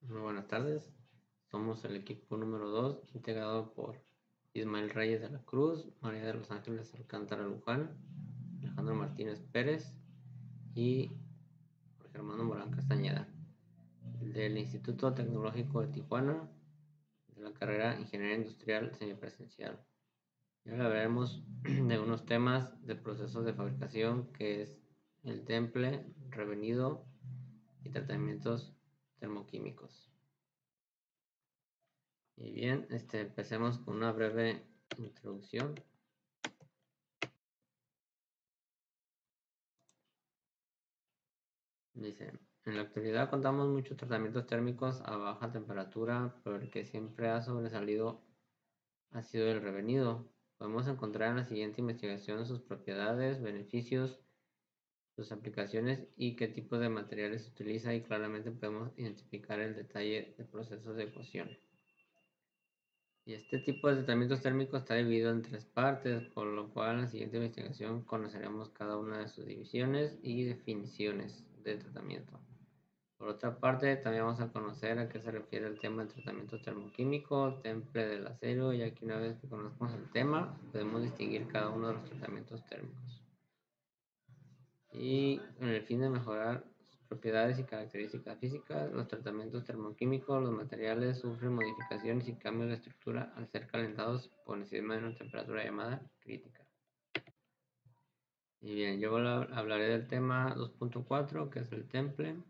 Muy buenas tardes. Somos el equipo número 2, integrado por Ismael Reyes de la Cruz, María de los Ángeles Alcántara Luján, Alejandro Martínez Pérez y Jorge Armando Morán Castañeda, del Instituto Tecnológico de Tijuana, de la carrera Ingeniería Industrial Semipresencial. Y ahora hablaremos de unos temas de procesos de fabricación, que es el temple, revenido y tratamientos termoquímicos. Y bien, empecemos con una breve introducción. Dice, en la actualidad contamos muchos tratamientos térmicos a baja temperatura, pero el que siempre ha sobresalido ha sido el revenido. Podemos encontrar en la siguiente investigación sus propiedades, beneficios, sus aplicaciones y qué tipo de materiales se utiliza, y claramente podemos identificar el detalle de procesos de cocción. Y este tipo de tratamientos térmicos está dividido en 3 partes, por lo cual en la siguiente investigación conoceremos cada una de sus divisiones y definiciones de tratamiento. Por otra parte, también vamos a conocer a qué se refiere el tema del tratamiento termoquímico, temple del acero, ya que una vez que conozcamos el tema, podemos distinguir cada uno de los tratamientos térmicos. Y con el fin de mejorar sus propiedades y características físicas, los tratamientos termoquímicos, los materiales sufren modificaciones y cambios de estructura al ser calentados por encima de una temperatura llamada crítica. Y bien, yo hablaré del tema 2.4, que es el temple.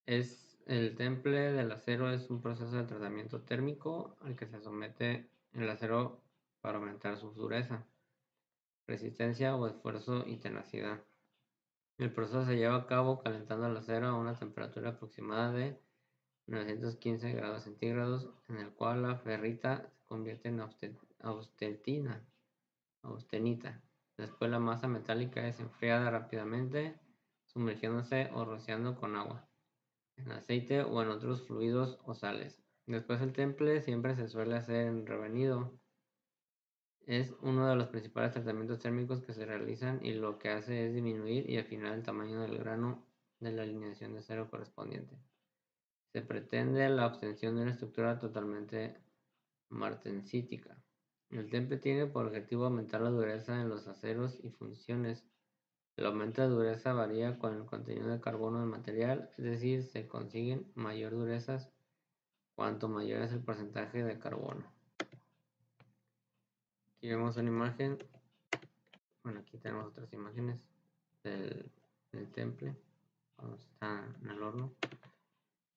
El temple del acero es un proceso de tratamiento térmico al que se somete el acero para aumentar su dureza, resistencia o esfuerzo y tenacidad. El proceso se lleva a cabo calentando el acero a una temperatura aproximada de 915 grados centígrados, en el cual la ferrita se convierte en austenita. Después la masa metálica es enfriada rápidamente, sumergiéndose o rociando con agua, en aceite o en otros fluidos o sales. Después el temple siempre se suele hacer en revenido. Es uno de los principales tratamientos térmicos que se realizan, y lo que hace es disminuir y afinar el tamaño del grano de la alineación de acero correspondiente. Se pretende la obtención de una estructura totalmente martensítica. El temple tiene por objetivo aumentar la dureza en los aceros y funciones. El aumento de dureza varía con el contenido de carbono del material, es decir, se consiguen mayor durezas cuanto mayor es el porcentaje de carbono. Aquí vemos una imagen. Bueno, aquí tenemos otras imágenes del temple cuando está en el horno.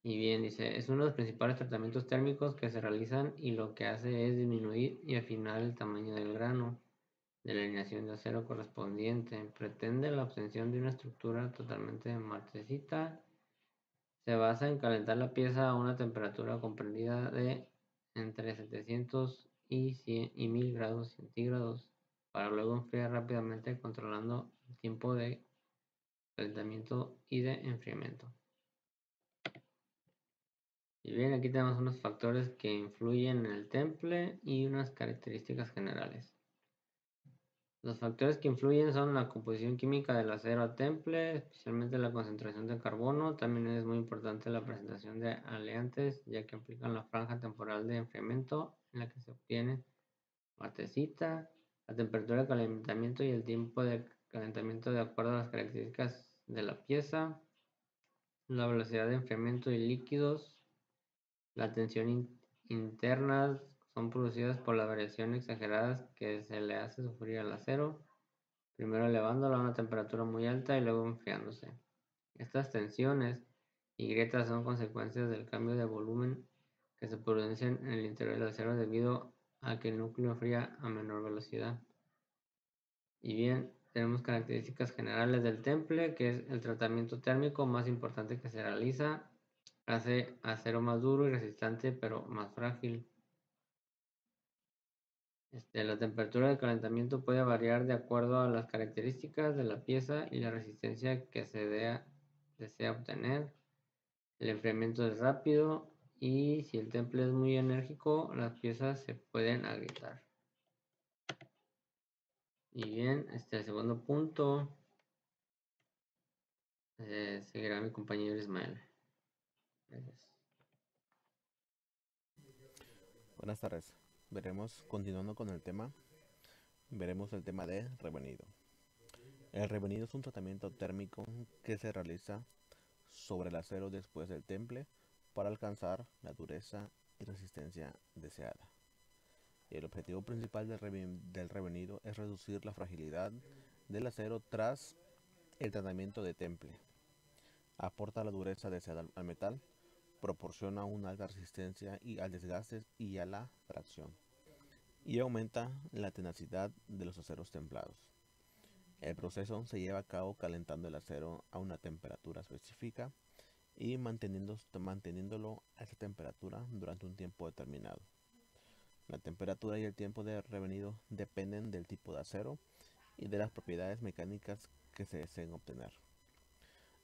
Y bien, dice, es uno de los principales tratamientos térmicos que se realizan, y lo que hace es disminuir y afinar el tamaño del grano de la alineación de acero correspondiente. Pretende la obtención de una estructura totalmente martensita. Se basa en calentar la pieza a una temperatura comprendida de entre 700 y 1000 grados centígrados, para luego enfriar rápidamente, controlando el tiempo de calentamiento y de enfriamiento. Y bien, aquí tenemos unos factores que influyen en el temple y unas características generales. Los factores que influyen son la composición química del acero a temple, especialmente la concentración de carbono. También es muy importante la presentación de aleantes, ya que aplican la franja temporal de enfriamiento en la que se obtiene martesita, la temperatura de calentamiento y el tiempo de calentamiento de acuerdo a las características de la pieza, la velocidad de enfriamiento y líquidos, la tensión internas son producidas por las variaciones exageradas que se le hace sufrir al acero, primero elevándolo a una temperatura muy alta y luego enfriándose. Estas tensiones y grietas son consecuencias del cambio de volumen que se producen en el interior del acero debido a que el núcleo enfría a menor velocidad. Y bien, tenemos características generales del temple, que es el tratamiento térmico más importante que se realiza. Hace acero más duro y resistente, pero más frágil. La temperatura de calentamiento puede variar de acuerdo a las características de la pieza y la resistencia que se desea obtener. El enfriamiento es rápido, y si el temple es muy enérgico, las piezas se pueden agrietar. Y bien, el segundo punto seguirá mi compañero Ismael. Gracias. Buenas tardes. Continuando con el tema, veremos el tema de revenido. El revenido es un tratamiento térmico que se realiza sobre el acero después del temple para alcanzar la dureza y resistencia deseada. El objetivo principal del revenido es reducir la fragilidad del acero tras el tratamiento de temple. Aporta la dureza deseada al metal, proporciona una alta resistencia al desgaste y a la fracción, y aumenta la tenacidad de los aceros templados. El proceso se lleva a cabo calentando el acero a una temperatura específica y manteniéndolo a esa temperatura durante un tiempo determinado. La temperatura y el tiempo de revenido dependen del tipo de acero y de las propiedades mecánicas que se deseen obtener.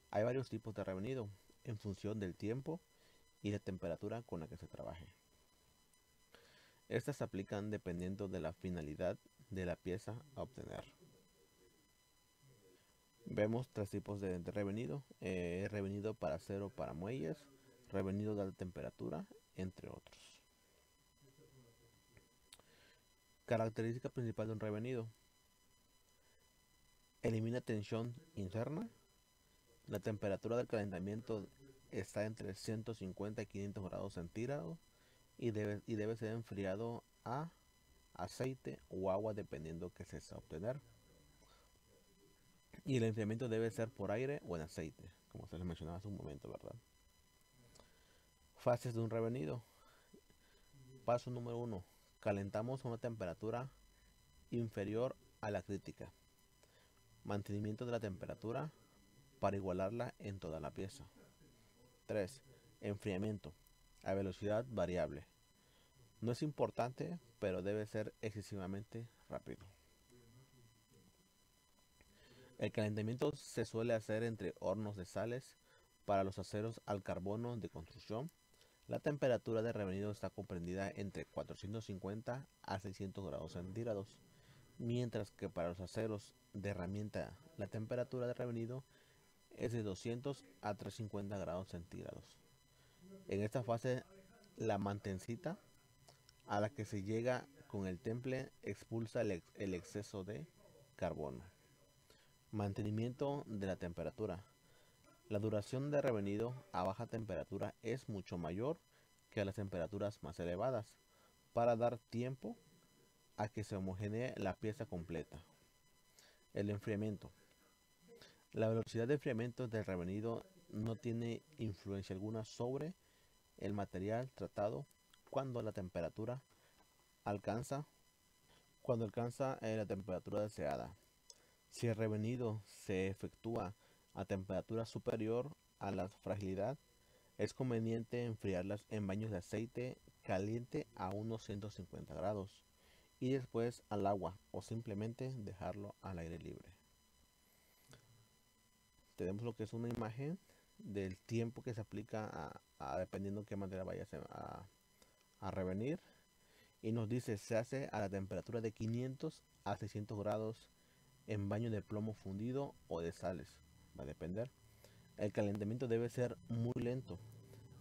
Hay varios tipos de revenido en función del tiempo y la temperatura con la que se trabaje. Estas se aplican dependiendo de la finalidad de la pieza a obtener. Vemos tres tipos de revenido: revenido para acero para muelles, revenido de alta temperatura, entre otros. Característica principal de un revenido: elimina tensión interna. La temperatura del calentamiento está entre 150 y 500 grados centígrados y debe ser enfriado a aceite o agua dependiendo que se desea obtener. Y el enfriamiento debe ser por aire o en aceite, como se les mencionaba hace un momento, ¿verdad? Fases de un revenido. Paso número 1. Calentamos a una temperatura inferior a la crítica. Mantenimiento de la temperatura para igualarla en toda la pieza. 3. Enfriamiento a velocidad variable. No es importante, pero debe ser excesivamente rápido. El calentamiento se suele hacer entre hornos de sales para los aceros al carbono de construcción. La temperatura de revenido está comprendida entre 450 a 600 grados centígrados, mientras que para los aceros de herramienta la temperatura de revenido es de 200 a 350 grados centígrados. En esta fase, la mantencita a la que se llega con el temple expulsa el exceso de carbono. Mantenimiento de la temperatura. La duración de revenido a baja temperatura es mucho mayor que a las temperaturas más elevadas, para dar tiempo a que se homogenee la pieza completa. El enfriamiento. La velocidad de enfriamiento del revenido no tiene influencia alguna sobre el material tratado cuando la temperatura alcanza la temperatura deseada. Si el revenido se efectúa a temperatura superior a la fragilidad, es conveniente enfriarlas en baños de aceite caliente a unos 150 grados y después al agua, o simplemente dejarlo al aire libre. Tenemos lo que es una imagen del tiempo que se aplica dependiendo qué manera vaya a revenir, y nos dice se hace a la temperatura de 500 a 600 grados en baño de plomo fundido o de sales, va a depender. El calentamiento debe ser muy lento.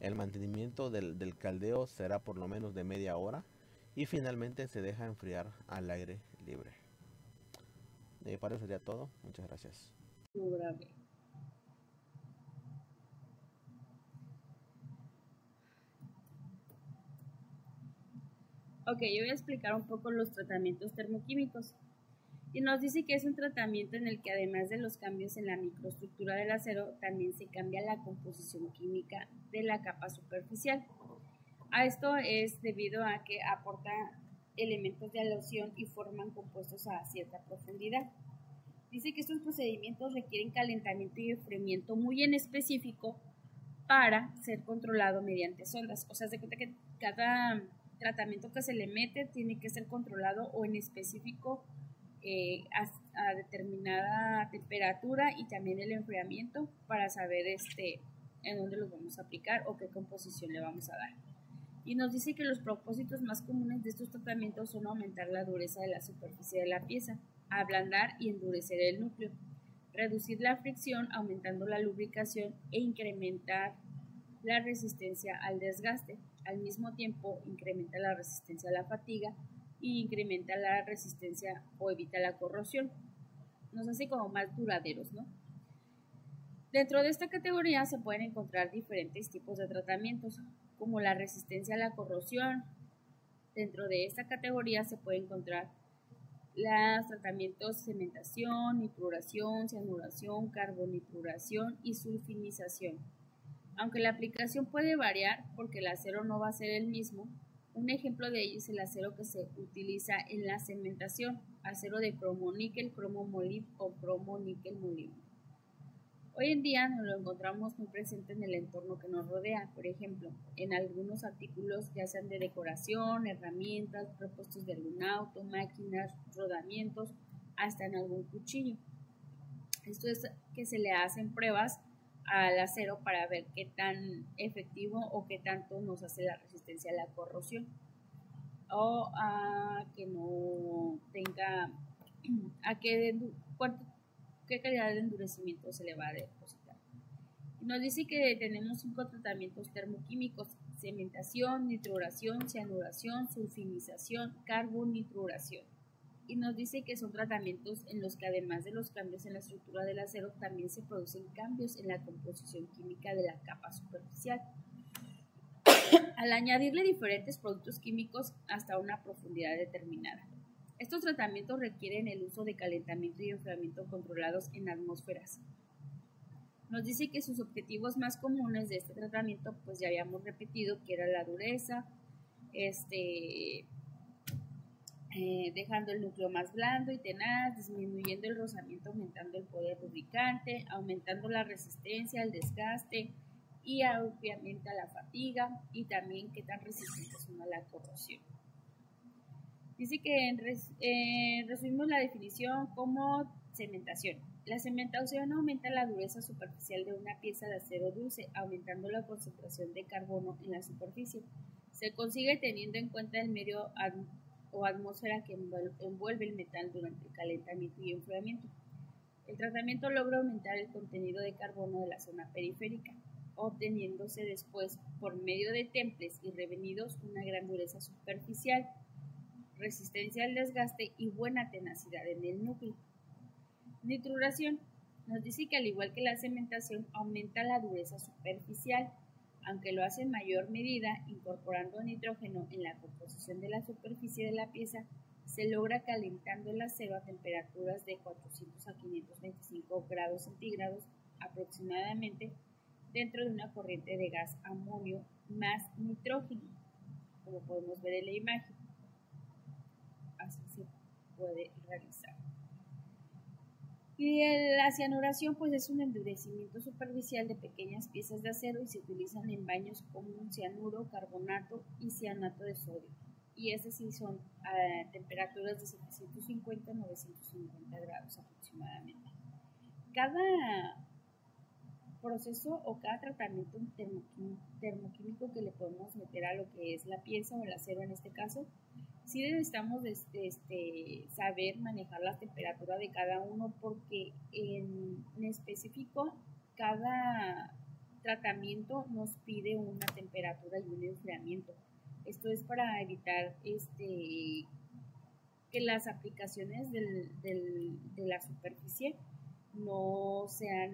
El mantenimiento del caldeo será por lo menos de media hora y finalmente se deja enfriar al aire libre. De mi parte sería todo. Muchas gracias. Ok, yo voy a explicar un poco los tratamientos termoquímicos. Y nos dice que es un tratamiento en el que además de los cambios en la microestructura del acero, también se cambia la composición química de la capa superficial. A esto es debido a que aporta elementos de aleación y forman compuestos a cierta profundidad. Dice que estos procedimientos requieren calentamiento y enfriamiento muy en específico para ser controlado mediante sondas. O sea, se cuenta que cada tratamiento que se le mete tiene que ser controlado o en específico a determinada temperatura, y también el enfriamiento para saber en dónde los vamos a aplicar o qué composición le vamos a dar. Y nos dice que los propósitos más comunes de estos tratamientos son aumentar la dureza de la superficie de la pieza, ablandar y endurecer el núcleo, reducir la fricción aumentando la lubricación e incrementar la resistencia al desgaste. Al mismo tiempo, incrementa la resistencia a la fatiga y incrementa la resistencia o evita la corrosión. Nos hace como más duraderos, ¿no? Dentro de esta categoría se pueden encontrar diferentes tipos de tratamientos, como la resistencia a la corrosión. Dentro de esta categoría se puede encontrar los tratamientos de cementación, nitruración, cianuración, carbonitruración y sulfinización. Aunque la aplicación puede variar porque el acero no va a ser el mismo, un ejemplo de ello es el acero que se utiliza en la cementación, acero de cromo-níquel, cromo-molib o cromo-níquel-molibdeno. Hoy en día nos lo encontramos muy presente en el entorno que nos rodea, por ejemplo, en algunos artículos ya sean de decoración, herramientas, repuestos de algún auto, máquinas, rodamientos, hasta en algún cuchillo. Esto es que se le hacen pruebas al acero para ver qué tan efectivo o qué tanto nos hace la resistencia a la corrosión o a que no tenga, a qué calidad de endurecimiento se le va a depositar. Nos dice que tenemos 5 tratamientos termoquímicos: cementación, nitruración, cianuración, sulfinización, carbonitruración. Y nos dice que son tratamientos en los que además de los cambios en la estructura del acero, también se producen cambios en la composición química de la capa superficial, al añadirle diferentes productos químicos hasta una profundidad determinada. Estos tratamientos requieren el uso de calentamiento y enfriamiento controlados en atmósferas. Nos dice que sus objetivos más comunes de este tratamiento, pues ya habíamos repetido, que era la dureza, dejando el núcleo más blando y tenaz, disminuyendo el rozamiento, aumentando el poder lubricante, aumentando la resistencia al desgaste y obviamente a la fatiga, y también qué tan resistentes son a la corrosión. Dice que resumimos la definición como cementación. La cementación aumenta la dureza superficial de una pieza de acero dulce, aumentando la concentración de carbono en la superficie. Se consigue teniendo en cuenta el medio o atmósfera que envuelve el metal durante el calentamiento y enfriamiento. El tratamiento logra aumentar el contenido de carbono de la zona periférica, obteniéndose después, por medio de temples y revenidos, una gran dureza superficial, resistencia al desgaste y buena tenacidad en el núcleo. Nitruración. Nos dice que al igual que la cementación, aumenta la dureza superficial, aunque lo hace en mayor medida incorporando nitrógeno en la composición de la superficie de la pieza. Se logra calentando el acero a temperaturas de 400 a 525 grados centígrados aproximadamente, dentro de una corriente de gas amonio más nitrógeno, como podemos ver en la imagen. Así se puede realizar. Y la cianuración, pues, es un endurecimiento superficial de pequeñas piezas de acero y se utilizan en baños como un cianuro, carbonato y cianato de sodio. Y estas sí son a temperaturas de 750 a 950 grados aproximadamente. Cada proceso o cada tratamiento termoquímico que le podemos meter a lo que es la pieza o el acero en este caso, sí necesitamos saber manejar la temperatura de cada uno, porque en específico cada tratamiento nos pide una temperatura y un enfriamiento. Esto es para evitar que las aplicaciones de la superficie no sean,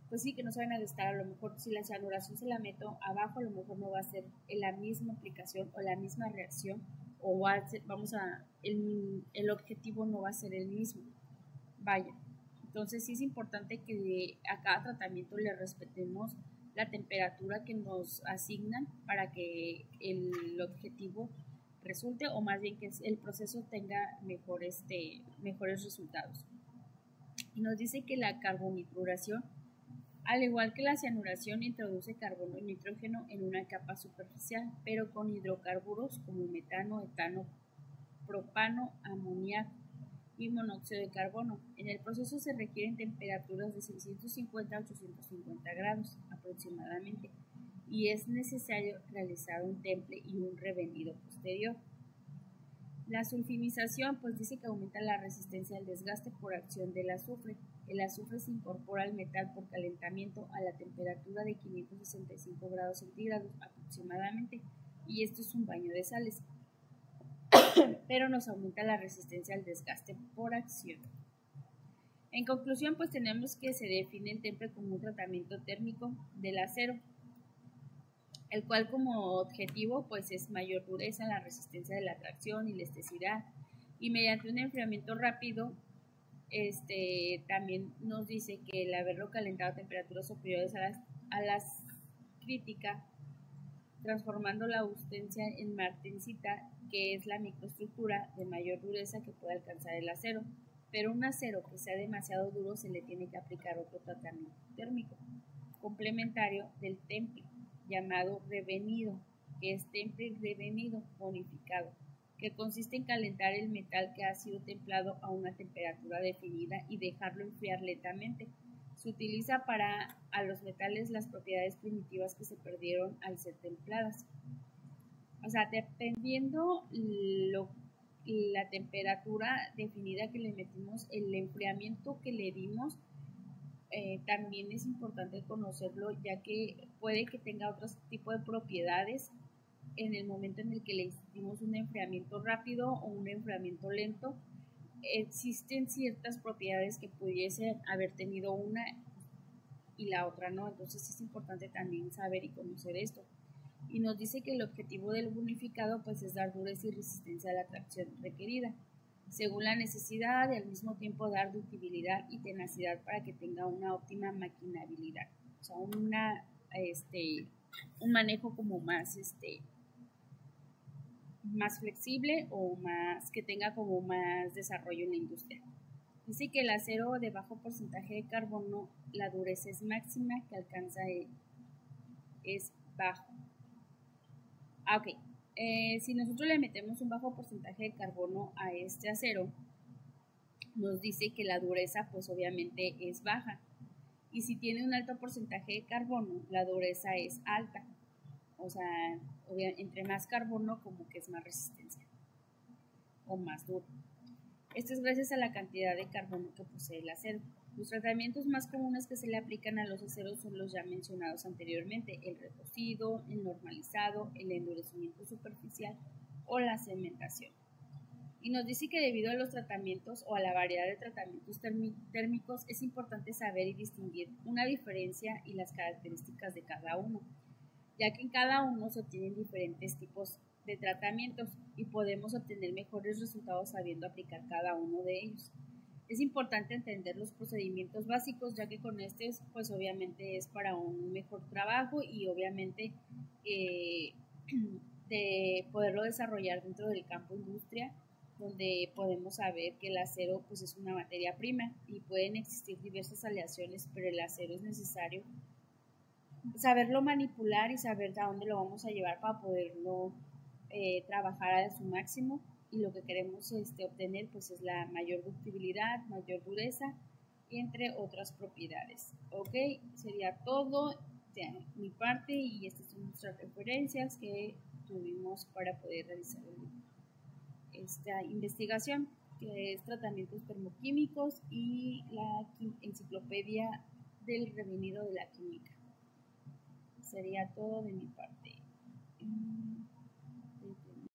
pues sí, que no se van a estar. A lo mejor si la cianuración se la meto abajo, a lo mejor no va a ser la misma aplicación o la misma reacción, o el objetivo no va a ser el mismo. Vaya, entonces sí es importante que a cada tratamiento le respetemos la temperatura que nos asignan para que el objetivo resulte, o más bien que el proceso tenga mejores resultados. Y nos dice que la carbonitruración, al igual que la cianuración, introduce carbono y nitrógeno en una capa superficial, pero con hidrocarburos como metano, etano, propano, amoníaco y monóxido de carbono. En el proceso se requieren temperaturas de 650 a 850 grados aproximadamente, y es necesario realizar un temple y un revenido posterior. La sulfinización, pues, dice que aumenta la resistencia al desgaste por acción del azufre. El azufre se incorpora al metal por calentamiento a la temperatura de 565 grados centígrados aproximadamente, y esto es un baño de sales, pero nos aumenta la resistencia al desgaste por acción. En conclusión, pues tenemos que se define el temple como un tratamiento térmico del acero, el cual como objetivo pues es mayor dureza, la resistencia de la tracción y la elasticidad, y mediante un enfriamiento rápido también nos dice que el haberlo calentado a temperaturas superiores a las críticas, transformando la austencia en martensita, que es la microestructura de mayor dureza que puede alcanzar el acero. Pero un acero que sea demasiado duro se le tiene que aplicar otro tratamiento térmico complementario del temple, llamado revenido, que es temple revenido bonificado, que consiste en calentar el metal que ha sido templado a una temperatura definida y dejarlo enfriar lentamente. Se utiliza para a los metales las propiedades primitivas que se perdieron al ser templadas. O sea, dependiendo la temperatura definida que le metimos, el enfriamiento que le dimos, también es importante conocerlo, ya que puede que tenga otro tipo de propiedades en el momento en el que le dimos un enfriamiento rápido o un enfriamiento lento. Existen ciertas propiedades que pudiesen haber tenido una y la otra no, entonces es importante también saber y conocer esto. Y nos dice que el objetivo del bonificado pues es dar dureza y resistencia a la tracción requerida, según la necesidad, y al mismo tiempo dar ductibilidad y tenacidad para que tenga una óptima maquinabilidad, o sea, un manejo como más flexible, o más que tenga como más desarrollo en la industria. Dice que el acero de bajo porcentaje de carbono, la dureza es máxima que alcanza es bajo. Ok. Si nosotros le metemos un bajo porcentaje de carbono a este acero, nos dice que la dureza pues obviamente es baja, y si tiene un alto porcentaje de carbono, la dureza es alta, o sea, entre más carbono como que es más resistencia o más duro. Esto es gracias a la cantidad de carbono que posee el acero. Los tratamientos más comunes que se le aplican a los aceros son los ya mencionados anteriormente: el recocido, el normalizado, el endurecimiento superficial o la cementación. Y nos dice que debido a los tratamientos o a la variedad de tratamientos térmicos es importante saber y distinguir una diferencia y las características de cada uno, ya que en cada uno se obtienen diferentes tipos de tratamientos y podemos obtener mejores resultados sabiendo aplicar cada uno de ellos. Es importante entender los procedimientos básicos, ya que con pues obviamente es para un mejor trabajo y obviamente de poderlo desarrollar dentro del campo industria, donde podemos saber que el acero pues es una materia prima y pueden existir diversas aleaciones, pero el acero es necesario saberlo manipular y saber a dónde lo vamos a llevar para poderlo trabajar a su máximo, y lo que queremos obtener pues es la mayor ductibilidad, mayor dureza, entre otras propiedades. Ok, sería todo de mi parte, y estas son nuestras referencias que tuvimos para poder realizar esta investigación, que es tratamientos termoquímicos y la enciclopedia del revenido de la química. Sería todo de mi parte.